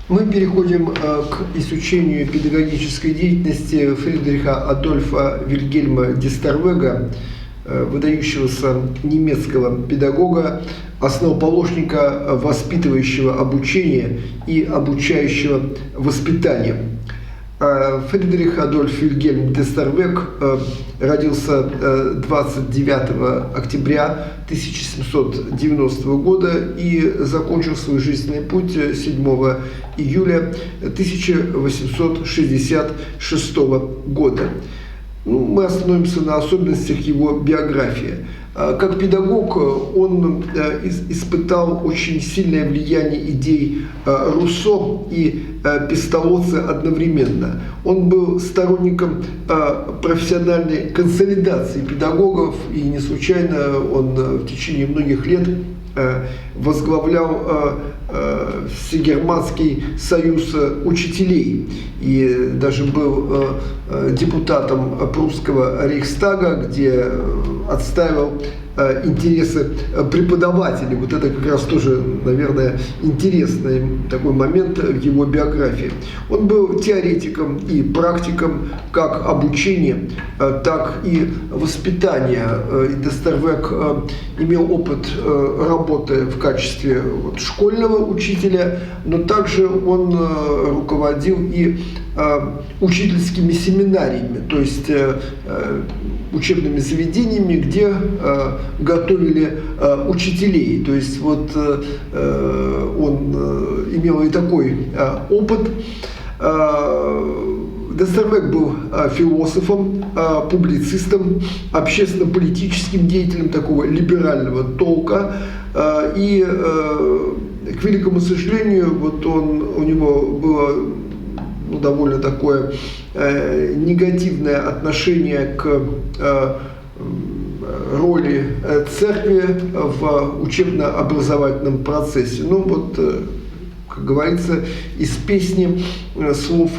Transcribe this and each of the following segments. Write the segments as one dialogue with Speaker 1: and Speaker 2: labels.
Speaker 1: Мы переходим к изучению педагогической деятельности Фридриха Адольфа Вильгельма Дистервега, выдающегося немецкого педагога, основоположника воспитывающего обучения и обучающего воспитания. Фридрих Адольф Вильгельм Дистервег родился 29 октября 1790 года и закончил свой жизненный путь 7 июля 1866 года. Мы остановимся на особенностях его биографии. Как педагог он испытал очень сильное влияние идей Руссо и Песталоцци одновременно. Он был сторонником профессиональной консолидации педагогов, и не случайно он в течение многих лет возглавлял Всегерманский союз учителей и даже был депутатом прусского Рейхстага, где отстаивал интересы преподавателей. Вот это как раз тоже, наверное, интересный такой момент в его биографии. Он был теоретиком и практиком как обучения, так и воспитания. Дистервег имел опыт работы в качестве школьного учителя, но также он руководил и учительскими семинариями, то есть учебными заведениями, где готовили учителей. То есть вот он имел и такой опыт. Дистервег был философом, публицистом, общественно-политическим деятелем такого либерального толка. И, к великому сожалению, вот у него было довольно такое негативное отношение к роли церкви в учебно-образовательном процессе. Ну вот, как говорится, из песни слов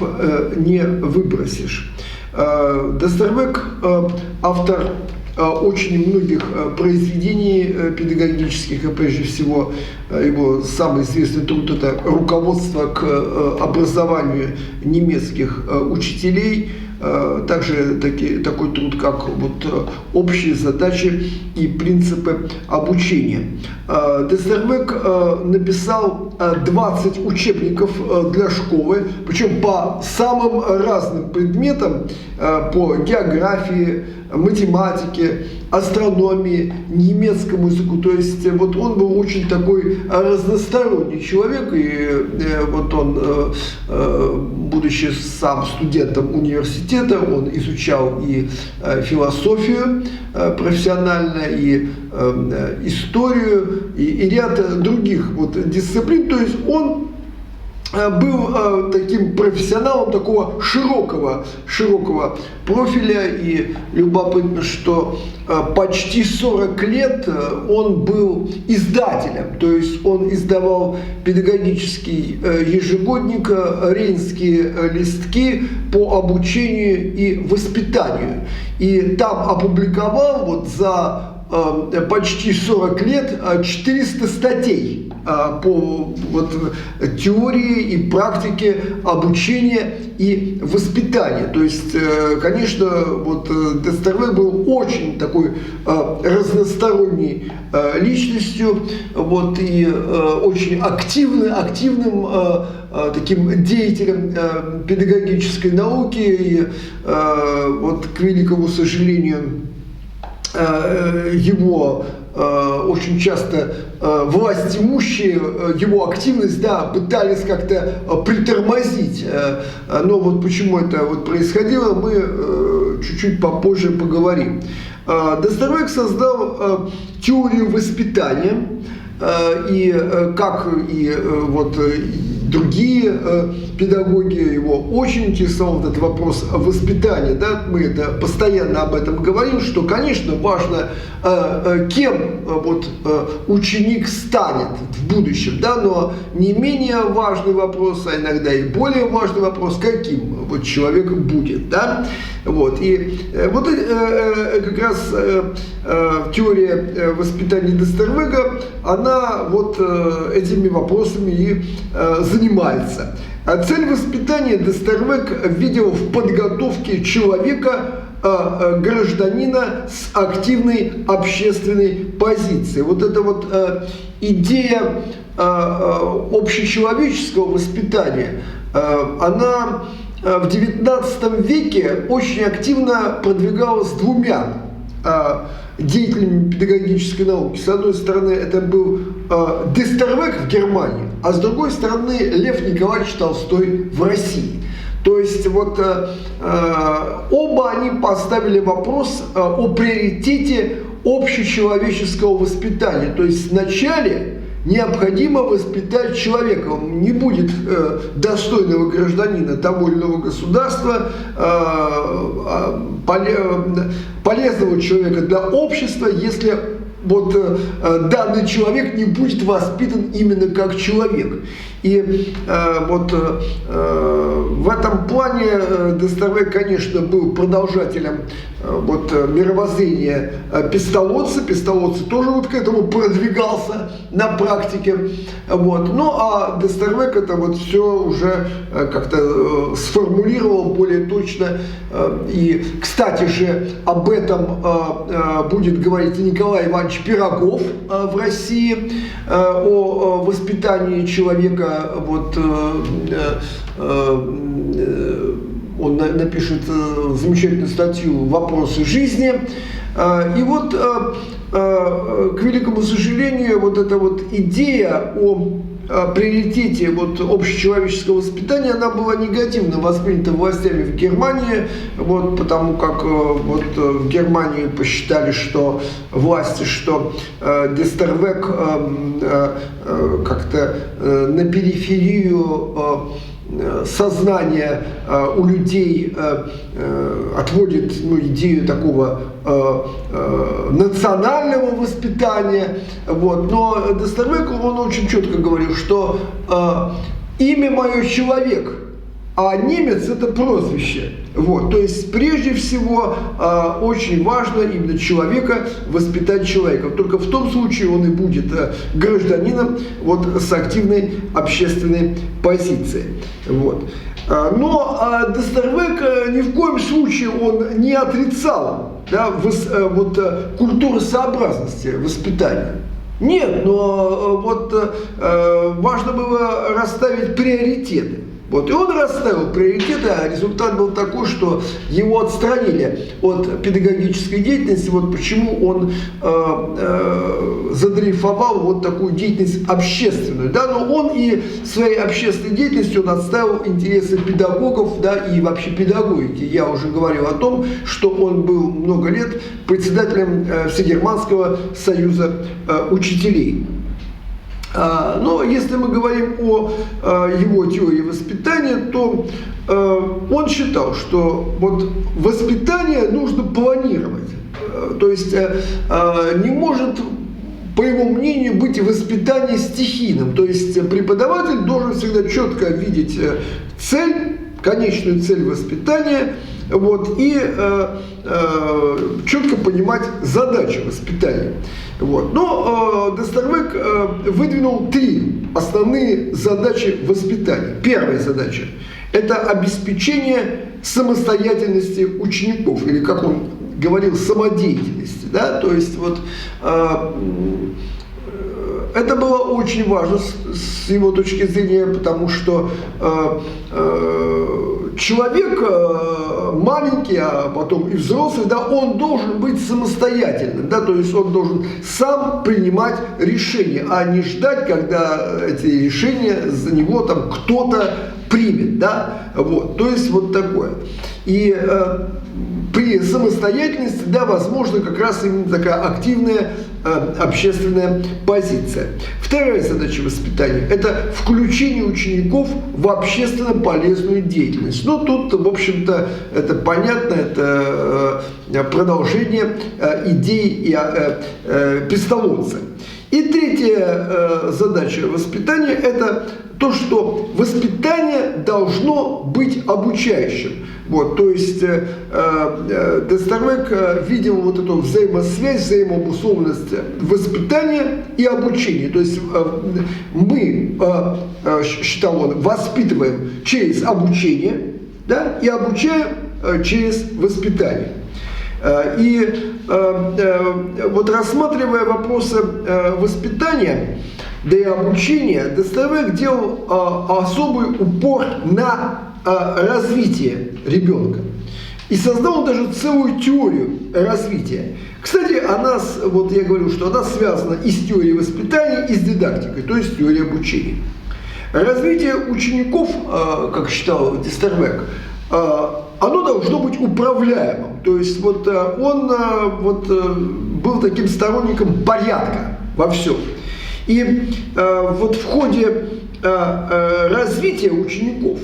Speaker 1: не выбросишь. Дистервег автор очень многих произведений педагогических, и прежде всего его самый известный труд – это «Руководство к образованию немецких учителей», также такой труд, как «Общие задачи и принципы обучения». Дистервег написал 20 учебников для школы, причем по самым разным предметам, по географии, математике, астрономии, немецкому языку. То есть вот он был очень такой разносторонний человек, и вот он, будучи сам студентом университета, он изучал и философию профессионально, и историю, и ряд других дисциплин. То есть он был таким профессионалом такого широкого профиля, и любопытно, что почти 40 лет он был издателем, то есть он издавал педагогический ежегодник «Рейнские листки» по обучению и воспитанию, и там опубликовал за почти 40 лет 400 статей по теории и практике обучения и воспитания. То есть, конечно, Дистервег был очень такой разносторонней личностью, и очень активным таким деятелем педагогической науки. И к великому сожалению, его очень часто власть имущие его активность пытались как-то притормозить. Но почему это происходило, мы чуть-чуть попозже поговорим. Дистервег создал теорию воспитания, и как и другие педагоги, его очень интересовал этот вопрос воспитания. Мы это постоянно об этом говорим, что, конечно, важно, кем ученик станет в будущем, но не менее важный вопрос, а иногда и более важный вопрос, каким человек будет. И как раз теория воспитания Дистервега, она этими вопросами и занимается. Цель воспитания Дестервек видел в подготовке человека, гражданина с активной общественной позицией. Вот эта вот идея общечеловеческого воспитания, она в XIX веке очень активно продвигалась двумя деятелями педагогической науки. С одной стороны, это был Дестервек в Германии, а с другой стороны, Лев Николаевич Толстой в России. То есть вот оба они поставили вопрос о приоритете общечеловеческого воспитания. То есть вначале необходимо воспитать человека. Он не будет достойного гражданина того или иного государства, полезного человека для общества, если вот данный человек не будет воспитан именно как человек. И вот в этом плане Дестервек, конечно, был продолжателем вот мировоззрения Песталоцци. Песталоцци тоже вот к этому продвигался на практике. Вот. Ну а Дестервек это вот все уже как-то сформулировал более точно. И, кстати же, об этом будет говорить Николай Иванович Пирогов в России, о воспитании человека. Вот, он напишет замечательную статью «Вопросы жизни». И вот, к великому сожалению, вот эта вот идея о приоритете вот общечеловеческого воспитания, она была негативно воспринята властями в Германии, вот, потому как вот, в Германии посчитали, что власти, что Дестервек как-то на периферию сознание у людей отводит идею такого национального воспитания. Вот. Но Дестервек, он очень четко говорил, что имя мое человек, а немец это прозвище. Вот. То есть прежде всего очень важно именно человека воспитать человека. Только в том случае он и будет гражданином вот, с активной общественной позицией. Вот. Но Дестервек ни в коем случае он не отрицал, да, вот, культуросообразности воспитания. Нет, но вот важно было расставить приоритеты. Вот. И он расставил приоритеты, а результат был такой, что его отстранили от педагогической деятельности. Вот почему он задрейфовал вот такую деятельность общественную. Да? Но он и своей общественной деятельностью он отставил интересы педагогов, да, и вообще педагогики. Я уже говорил о том, что он был много лет председателем Всегерманского союза учителей. Но если мы говорим о его теории воспитания, то он считал, что вот воспитание нужно планировать. То есть не может, по его мнению, быть воспитание стихийным. То есть преподаватель должен всегда четко видеть цель, конечную цель воспитания, вот, и четко понимать задачи воспитания. Вот. Но Дестервек выдвинул три основные задачи воспитания. Первая задача – это обеспечение самостоятельности учеников, или, как он говорил, самодеятельности. Да? То есть вот, это было очень важно с его точки зрения, потому что человек маленький, а потом и взрослый, да, он должен быть самостоятельным, да, то есть он должен сам принимать решения, а не ждать, когда эти решения за него там кто-то примет, да, вот, то есть вот такое. И при самостоятельности, да, возможно, как раз именно такая активная общественная позиция. Вторая задача воспитания – это включение учеников в общественно полезную деятельность. Ну, тут, в общем-то, это понятно, это продолжение идей Песталоцци. И третья задача воспитания – это то, что воспитание воспитание должно быть обучающим. Вот, то есть Дестервек видел вот эту взаимосвязь, взаимообусловленность воспитания и обучения. То есть мы, считал он, воспитываем через обучение, да, и обучаем через воспитание. И вот рассматривая вопросы воспитания, да и обучения, Дестервек делал особый упор на развитие ребенка. И создал даже целую теорию развития. Кстати, она, вот я говорю, что она связана и с теорией воспитания, и с дидактикой, то есть теорией обучения. Развитие учеников, как считал Дестервек, оно должно быть управляемым. То есть вот он был таким сторонником порядка во всем. И вот в ходе развития учеников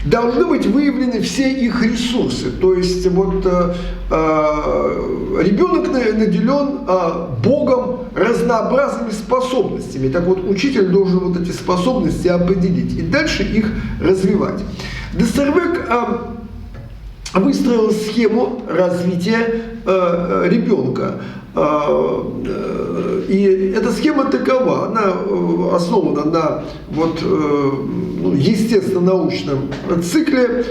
Speaker 1: должны быть выявлены все их ресурсы. То есть вот ребенок наделен Богом разнообразными способностями. Так вот, учитель должен вот эти способности определить и дальше их развивать. Дестервек выстроил схему развития ребенка. И эта схема такова, она основана на вот, естественно-научном цикле,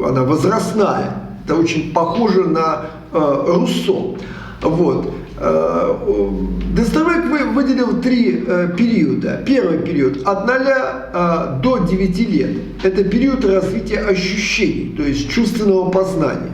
Speaker 1: она возрастная, это очень похоже на Руссо. Вот. Дестервек выделил 3 периода. Первый период от 0 до 9 лет. Это период развития ощущений, то есть чувственного познания.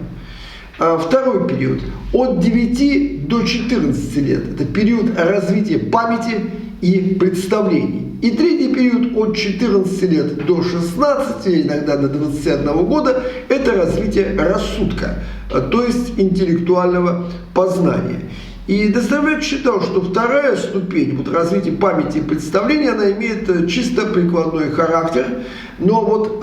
Speaker 1: Второй период от 9 до 14 лет. Это период развития памяти и представлений. И третий период от 14 лет до 16, иногда до 21 года, это развитие рассудка, то есть интеллектуального познания. И Дестервек считал, что вторая ступень, вот развитие памяти и представления, она имеет чисто прикладной характер, но вот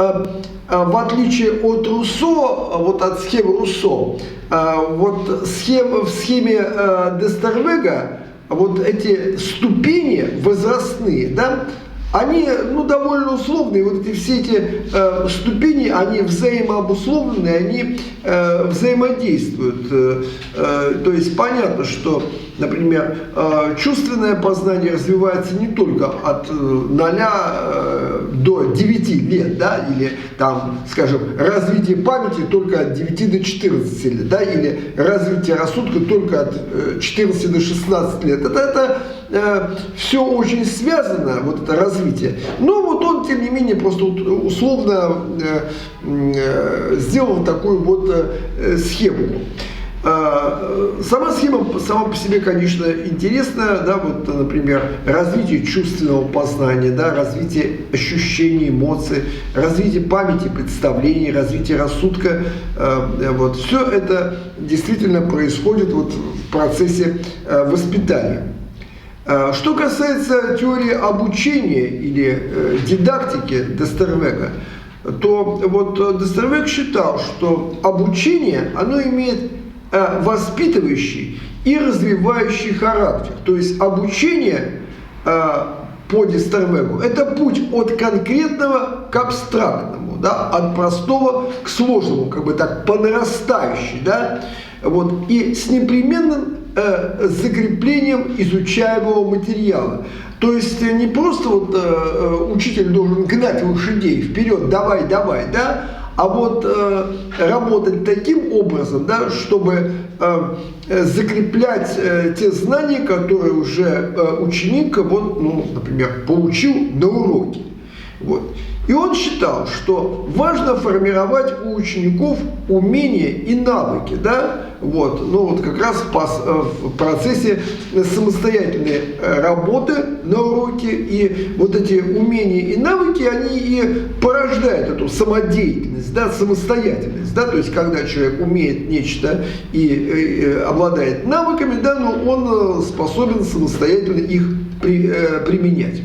Speaker 1: в отличие от Руссо, вот от схемы Руссо, вот в схеме Дестервека вот эти ступени возрастные, да, они довольно условные, вот эти все эти ступени, они взаимообусловлены, они взаимодействуют. То есть понятно, что, например, чувственное познание развивается не только от 0 до 9 лет, да, или там, скажем, развитие памяти только от 9 до 14 лет, да, или развитие рассудка только от 14 до 16 лет. Это все очень связано, вот это развитие. Но вот он, тем не менее, просто условно сделал такую вот схему. Сама схема сама по себе, конечно, интересная, да, вот, например, развитие чувственного познания, да, развитие ощущений, эмоций, развитие памяти, представлений, развитие рассудка, вот, все это действительно происходит вот в процессе воспитания. Что касается теории обучения или дидактики Дестервека, то вот Дестервек считал, что обучение, оно имеет воспитывающий и развивающий характер. То есть обучение по Дестервеку – это путь от конкретного к абстрактному, да, от простого к сложному, как бы так, по нарастающей, да, вот, и с непременным закреплением изучаемого материала. То есть не просто вот учитель должен гнать лошадей вперед, давай, давай, да, а вот работать таким образом, да, чтобы закреплять те знания, которые уже ученик, вот, например, получил на уроке. Вот. И он считал, что важно формировать у учеников умения и навыки, да, вот, вот как раз в процессе самостоятельной работы на уроке, и вот эти умения и навыки, они и порождают эту самодеятельность, да, самостоятельность, да, то есть когда человек умеет нечто и обладает навыками, да, но он способен самостоятельно их применять.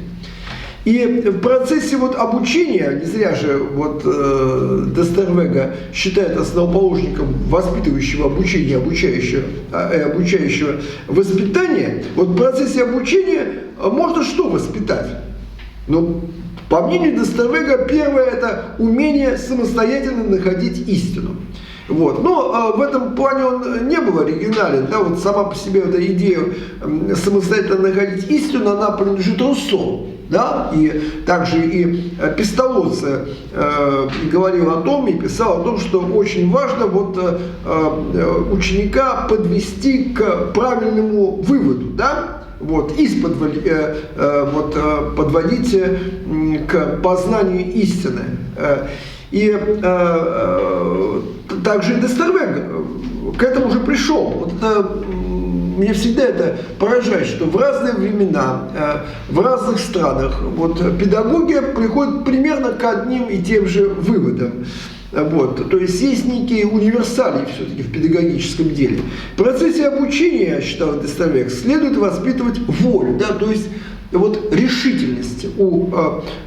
Speaker 1: И в процессе вот обучения, не зря же вот Дестервека считает основоположником воспитывающего обучения, обучающего воспитания, вот в процессе обучения можно что воспитать? По мнению Дестервега, первое – это умение самостоятельно находить истину. Вот. Но в этом плане он не был оригинален. Да? Вот сама по себе эта идея самостоятельно находить истину, она принадлежит Руссо. Да? И также и Песталоцци говорил о том и писал о том, что очень важно ученика подвести к правильному выводу. Да? Вот, подводить к познанию истины. И также и Дестервег к этому уже пришел. Вот это, меня всегда это поражает, что в разные времена, в разных странах педагоги приходят примерно к одним и тем же выводам. Вот. То есть есть некие универсалии все-таки в педагогическом деле. В процессе обучения, считал Дестервег, следует воспитывать волю, да, то есть решительность у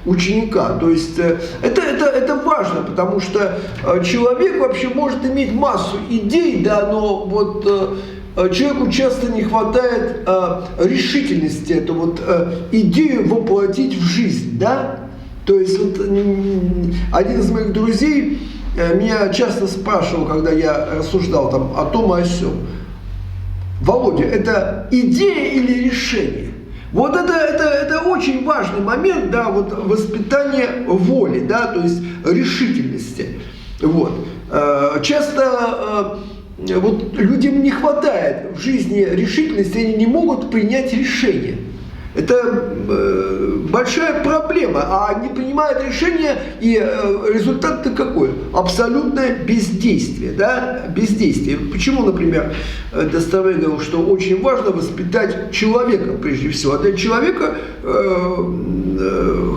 Speaker 1: ученика. То есть это важно, потому что человек вообще может иметь массу идей, да, но человеку часто не хватает решительности эту идею воплотить в жизнь, да. То есть один из моих друзей меня часто спрашивал, когда я рассуждал там о том и о сём: Володя, это идея или решение? Вот это очень важный момент, да, воспитание воли, да, то есть решительности. Вот. Часто людям не хватает в жизни решительности, они не могут принять решение. Это большая проблема, а не принимают решения, и результат-то какой? Абсолютное бездействие, да? Бездействие. Почему, например, Дестервег говорил, что очень важно воспитать человека прежде всего, а для человека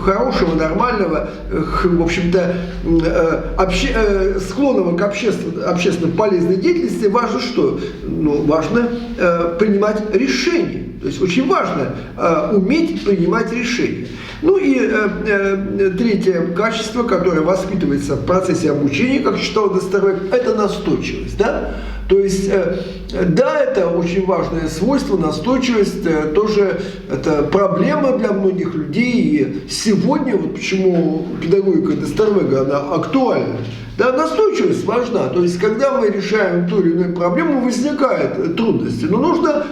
Speaker 1: хорошего, нормального, в общем-то, склонного к общественно полезной деятельности, важно что? Важно принимать решения. То есть очень важно уметь принимать решения. Ну и третье качество, которое воспитывается в процессе обучения, как считал Дестервег, это настойчивость. Да? То есть, да, это очень важное свойство, настойчивость, тоже это проблема для многих людей. И сегодня, почему педагогика Дестервега, она актуальна. Да, настойчивость важна. То есть, когда мы решаем ту или иную проблему, возникают трудности. Но нужно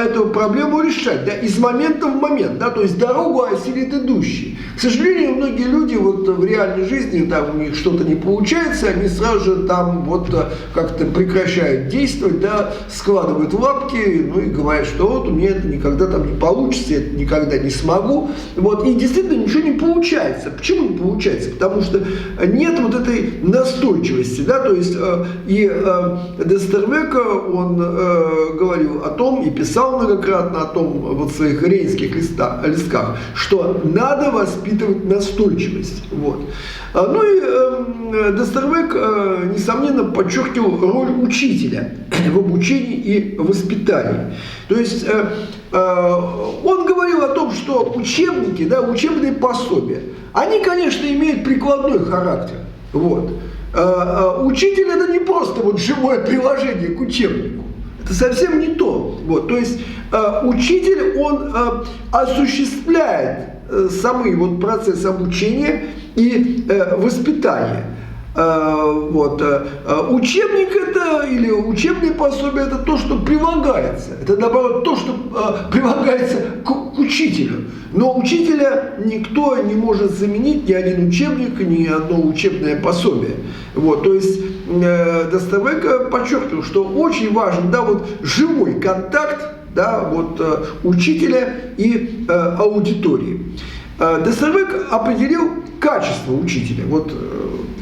Speaker 1: эту проблему решать, да, из момента в момент. Да, то есть, дорогу осилит идущий. К сожалению, многие люди в реальной жизни, там у них что-то не получается, они сразу же там как-то прекращают действовать, да, складывают лапки, и говорят, что у меня это никогда там не получится, я это никогда не смогу. И действительно ничего не получается. Почему не получается? Потому что нет этой настойчивости, да, то есть и Дестервег, он говорил о том и писал многократно о том в своих рейнских листках, что надо воспитывать настойчивость. Вот. Ну и Дестервег, несомненно, подчеркивал роль учителя в обучении и воспитании. То есть он говорил о том, что учебники, да, учебные пособия, они, конечно, имеют прикладной характер. Вот. Учитель – это не просто живое приложение к учебнику. Это совсем не то. Вот. То есть учитель, он осуществляет самый процесс обучения и воспитания. Учебник это, или учебное пособие, это то, что прилагается. Это, наоборот, то, что прилагается к учителю. Но учителя никто не может заменить, ни один учебник, ни одно учебное пособие. То есть Дестервег подчеркивал, что очень важен, да, живой контакт, да, учителя и аудитории. Дестервег определил качество учителя.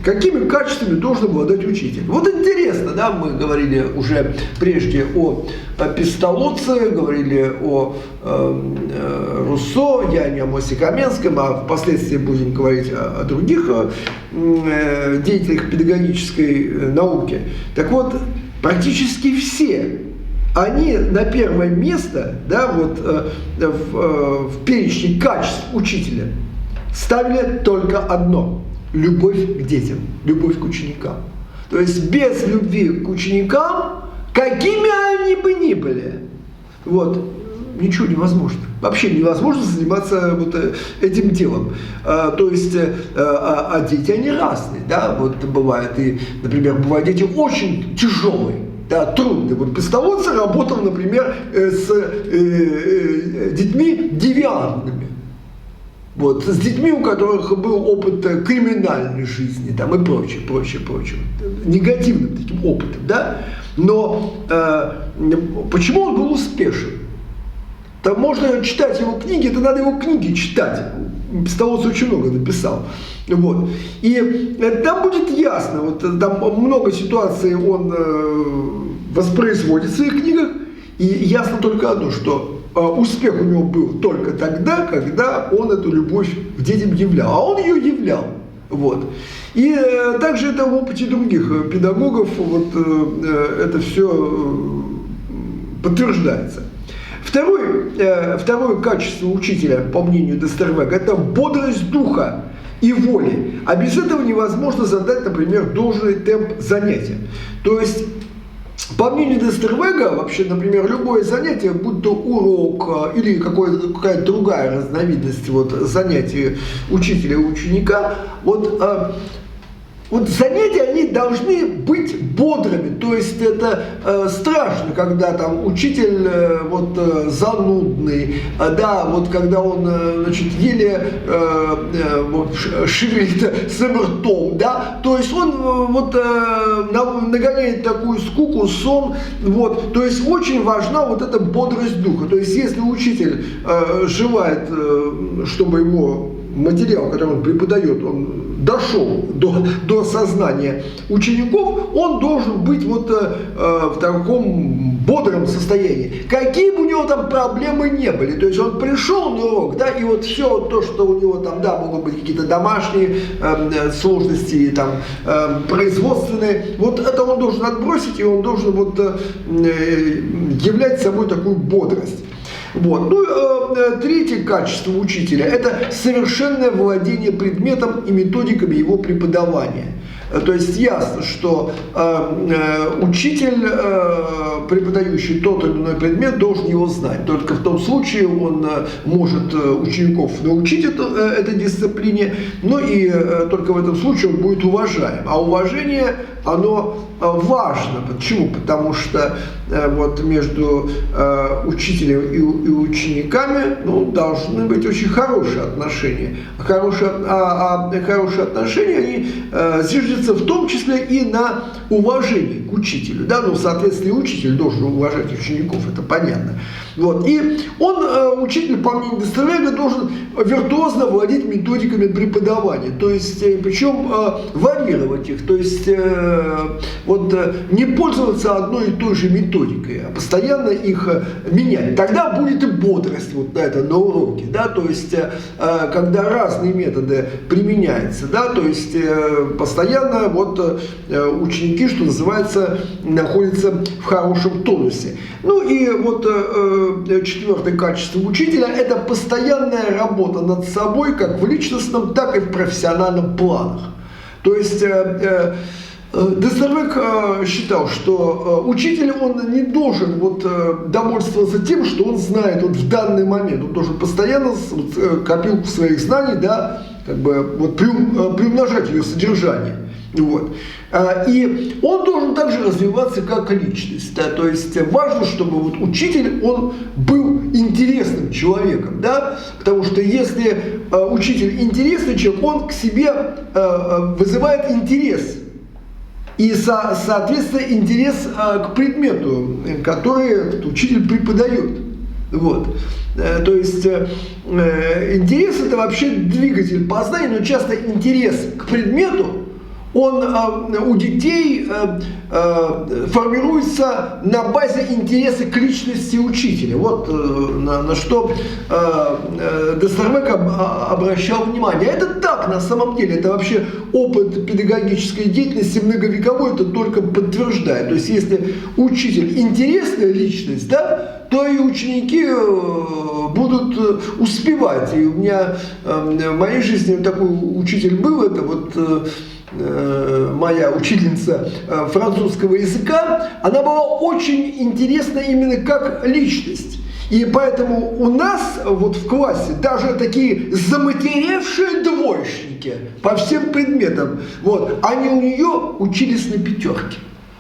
Speaker 1: Какими качествами должен обладать учитель? Интересно, да, мы говорили уже прежде о Песталоцци, говорили о Руссо, я не о Мосе Каменском, а впоследствии будем говорить о других деятелях педагогической науки. Так вот, практически все они на первое место, да, в перечне качеств учителя ставили только одно – любовь к детям, любовь к ученикам. То есть без любви к ученикам, какими они бы ни были, ничего невозможно. Вообще невозможно заниматься вот этим делом. То есть, а дети, они разные, да, вот бывает, и, например, бывают дети очень тяжелые, да, трудные. Вот пестоводцы работал, например, с детьми девиантными. Вот, с детьми, у которых был опыт криминальной жизни там, и прочее, негативным таким опытом, да? Но почему он был успешен? Там можно читать его книги, это надо его книги читать. Пестоводц очень много написал. Вот. И там будет ясно, вот, там много ситуаций он воспроизводит в своих книгах, и ясно только одно, что успех у него был только тогда, когда он эту любовь к детям являл. А он ее являл. Вот. И также это в опыте других педагогов вот, это все подтверждается. Второе качество учителя, по мнению Дестервега, это бодрость духа и воли. А без этого невозможно задать, например, должный темп занятия. То есть, по мнению Дестервега, вообще, например, любое занятие, будь то урок или какая-то другая разновидность вот, занятий учителя и ученика, вот занятия, они должны быть бодрыми, то есть это страшно, когда там учитель занудный, да, вот когда он, значит, еле шевелит своим ртом, да, то есть он нагоняет такую скуку, сон, вот, то есть очень важна вот эта бодрость духа, то есть если учитель желает, чтобы его материал, который он преподает, он дошел до сознания учеников, он должен быть вот в таком бодром состоянии. Какие бы у него там проблемы не были, то есть он пришел на урок, да, и вот все то, что у него там, да, могут быть какие-то домашние сложности, там, производственные, вот это он должен отбросить, и он должен вот являть собой такую бодрость. Вот. Ну, третье качество учителя – это совершенное владение предметом и методиками его преподавания. То есть ясно, что учитель, преподающий тот или иной предмет, должен его знать. Только в том случае он может учеников научить этой дисциплине, но и только в этом случае он будет уважаем. А уважение, оно важно. Почему? Потому что вот между учителем и учениками должны быть очень хорошие отношения. Хорошие отношения, они зиждятся в том числе и на уважении к учителю. Да? Ну, соответственно, и учитель должен уважать учеников, это понятно. Вот. И он, учитель, по мнению Дестервега, должен виртуозно владеть методиками преподавания. То есть, причем варьировать их. То есть, вот, не пользоваться одной и той же методикой, а постоянно их менять. Тогда будет и бодрость вот на уроке. Да? То есть, когда разные методы применяются, да? То есть, постоянно вот, ученики, что называется, находятся в хорошем тонусе. Ну и вот четвертое качество учителя – это постоянная работа над собой как в личностном, так и в профессиональном планах. То есть Дестервег считал, что учитель, он не должен вот довольствоваться тем, что он знает вот в данный момент. Он должен постоянно копилку своих знаний, да, как бы вот приумножать ее содержание. Вот. И он должен также развиваться как личность. Да? То есть важно, чтобы вот учитель, он был интересным человеком. Да? Потому что если учитель интересный человек, он к себе вызывает интерес. И, соответственно, интерес к предмету, который этот учитель преподает. Вот. То есть интерес – это вообще двигатель познания, но часто интерес к предмету, он у детей формируется на базе интереса к личности учителя. Вот на что Дестервег обращал внимание. Это так на самом деле, это вообще опыт педагогической деятельности многовековой это только подтверждает. То есть если учитель интересная личность, да, то и ученики будут успевать. И у меня в моей жизни такой учитель был, это вот моя учительница французского языка, она была очень интересна именно как личность. И поэтому у нас вот в классе даже такие заматеревшие двоечники по всем предметам, вот, они у нее учились на 5.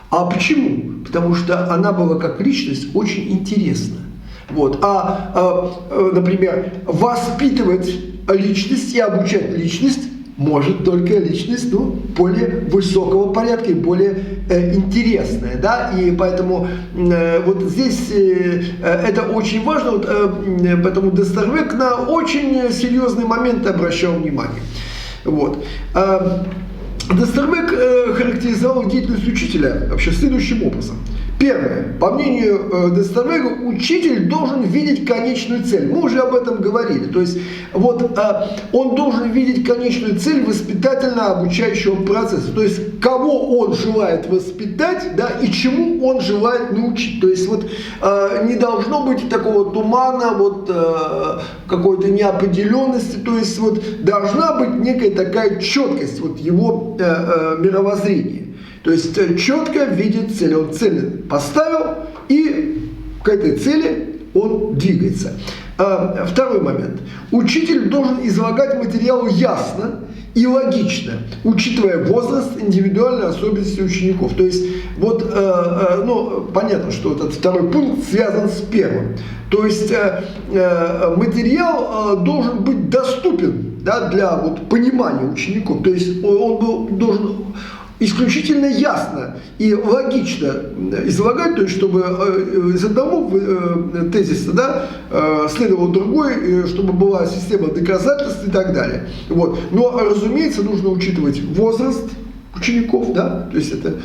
Speaker 1: А почему? Потому что она была как личность очень интересна. Вот. Например, воспитывать личность и обучать личность может только личность, ну, более высокого порядка и более интересная, да, и поэтому вот здесь это очень важно, вот, поэтому Дестервек на очень серьезные моменты обращал внимание. Вот. Дестервек характеризовал деятельность учителя вообще следующим образом. Первое. По мнению Дестервега, учитель должен видеть конечную цель. Мы уже об этом говорили. То есть вот, он должен видеть конечную цель воспитательно-обучающего процесса. То есть кого он желает воспитать, да, и чему он желает научить. То есть вот, не должно быть такого тумана, вот, какой-то неопределенности. То есть вот, должна быть некая такая четкость вот, его мировоззрения. То есть четко видит цель. Он цель поставил, и к этой цели он двигается. Второй момент. Учитель должен излагать материал ясно и логично, учитывая возраст, индивидуальные особенности учеников. То есть, вот, ну, понятно, что этот второй пункт связан с первым. То есть, материал должен быть доступен, да, для вот, понимания учеников. То есть, он должен исключительно ясно и логично излагать, то есть чтобы из одного тезиса, да, следовал другой, чтобы была система доказательств и так далее. Вот. Но, разумеется, нужно учитывать возраст учеников, да, то есть это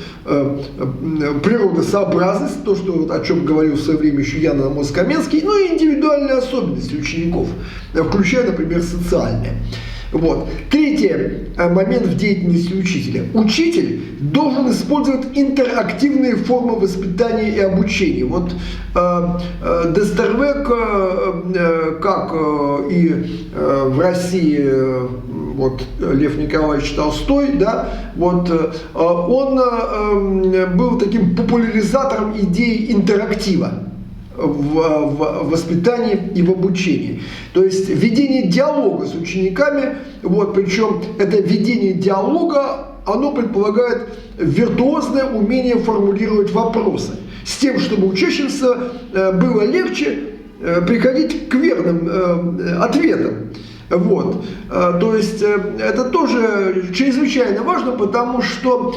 Speaker 1: природосообразность, то, что, о чем говорил в свое время еще Ян Амос-Каменский, ну и индивидуальные особенности учеников, включая, например, социальные. Вот. Третий момент в деятельности учителя. Учитель должен использовать интерактивные формы воспитания и обучения. Вот Дестервек, как и в России вот, Лев Николаевич Толстой, да, вот, он был таким популяризатором идеи интерактива в воспитании и в обучении. То есть ведение диалога с учениками, вот, причем это ведение диалога, оно предполагает виртуозное умение формулировать вопросы, с тем, чтобы учащимся было легче приходить к верным ответам. Вот. То есть это тоже чрезвычайно важно, потому что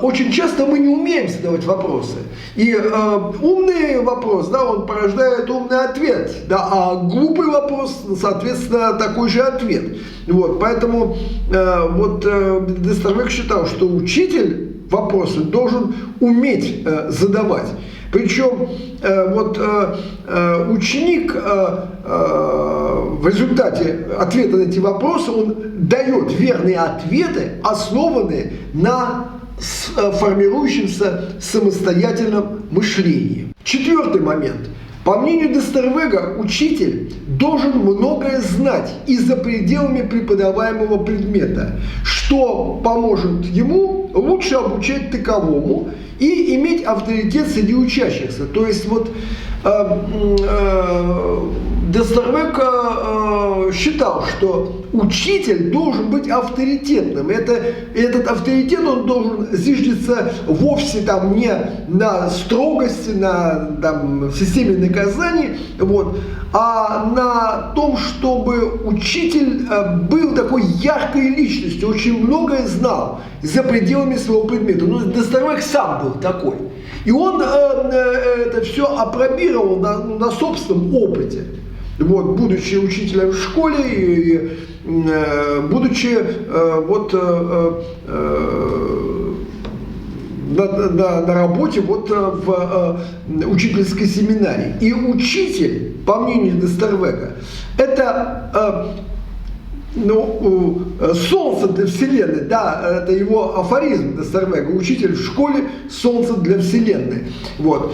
Speaker 1: очень часто мы не умеем задавать вопросы. И умный вопрос, да, он порождает умный ответ, да, а глупый вопрос, соответственно, такой же ответ. Вот. Поэтому вот Дестервек считал, что учитель вопросы должен уметь задавать. Причем вот ученик в результате ответа на эти вопросы, он дает верные ответы, основанные на формирующемся самостоятельном мышлении. Четвертый момент. По мнению Дестервега, учитель должен многое знать и за пределами преподаваемого предмета, что поможет ему лучше обучать таковому и иметь авторитет среди учащихся. То есть вот Дестервек считал, что учитель должен быть авторитетным. Этот авторитет он должен зиждиться вовсе там не на строгости, на там, системе наказаний, вот, а на том, чтобы учитель был такой яркой личностью, очень многое знал за пределами своего предмета. Но Дестервек сам был такой. И он это все апробировал на собственном опыте. Вот, будучи учителем в школе и будучи вот, на работе вот, в учительской семинарии. И учитель, по мнению Дестервега, это солнце для Вселенной, да, это его афоризм Дестервега, учитель в школе, солнце для Вселенной. Вот.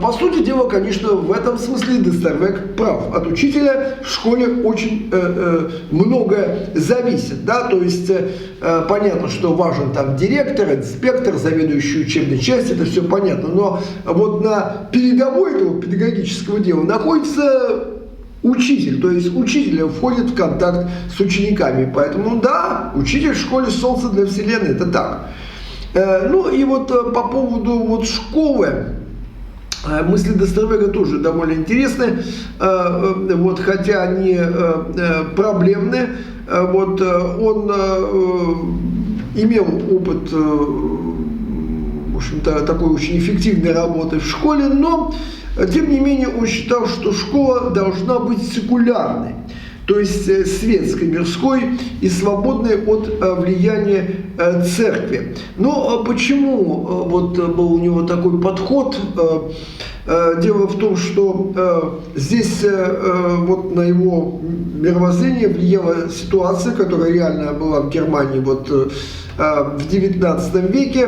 Speaker 1: По сути дела, конечно, в этом смысле Дестервег прав. От учителя в школе очень многое зависит, да, то есть понятно, что важен там директор, инспектор, заведующий учебной частью, это все понятно, но вот на передовой этого педагогического дела находится учитель, то есть учитель входит в контакт с учениками, поэтому да, учитель в школе солнце для Вселенной, это так. По поводу школы, мысли Дестервега тоже довольно интересны, хотя они проблемны. Он имел опыт, в общем-то, такой очень эффективной работы в школе, но тем не менее он считал, что школа должна быть секулярной, то есть светской, мирской и свободной от влияния церкви. Но почему был у него такой подход? Дело в том, что здесь на его мировоззрение влияла ситуация, которая реально была в Германии в XIX веке,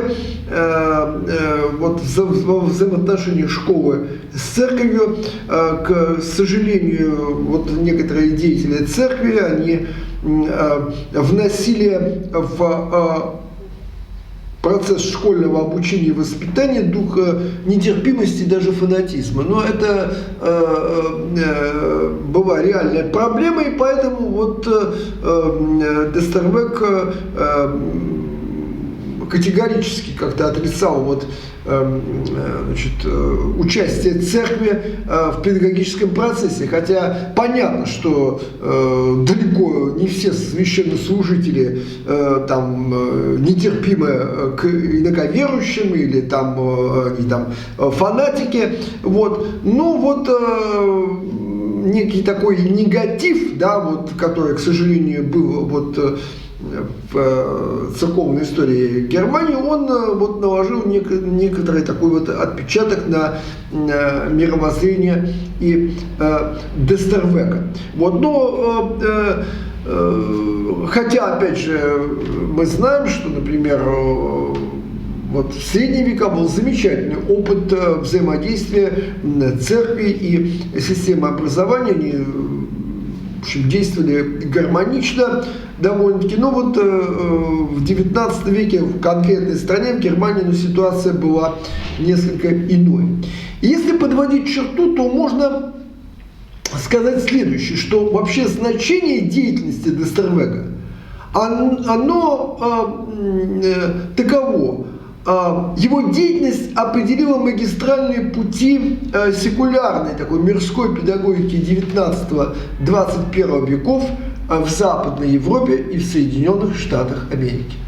Speaker 1: во взаимоотношении школы с церковью. К сожалению, некоторые деятели церкви, они вносили в процесс школьного обучения и воспитания дух нетерпимости и даже фанатизма. Но это была реальная проблема, и поэтому Дестервег категорически как-то отрицал участие церкви в педагогическом процессе, хотя понятно, что далеко не все священнослужители нетерпимы к инаковерующим или они фанатики, некий такой негатив, который, к сожалению, был в церковной истории Германии, он наложил некоторый такой отпечаток на мировоззрение и Дестервега. Хотя, опять же, мы знаем, что, например, в средние века был замечательный опыт взаимодействия церкви и системы образования. Они, в общем, действовали гармонично довольно-таки. Но в XIX веке в конкретной стране, в Германии, ситуация была несколько иной. Если подводить черту, то можно сказать следующее, что вообще значение деятельности Дестервега, оно таково. Его деятельность определила магистральные пути секулярной, такой мирской педагогики 19-21 веков в Западной Европе и в Соединенных Штатах Америки.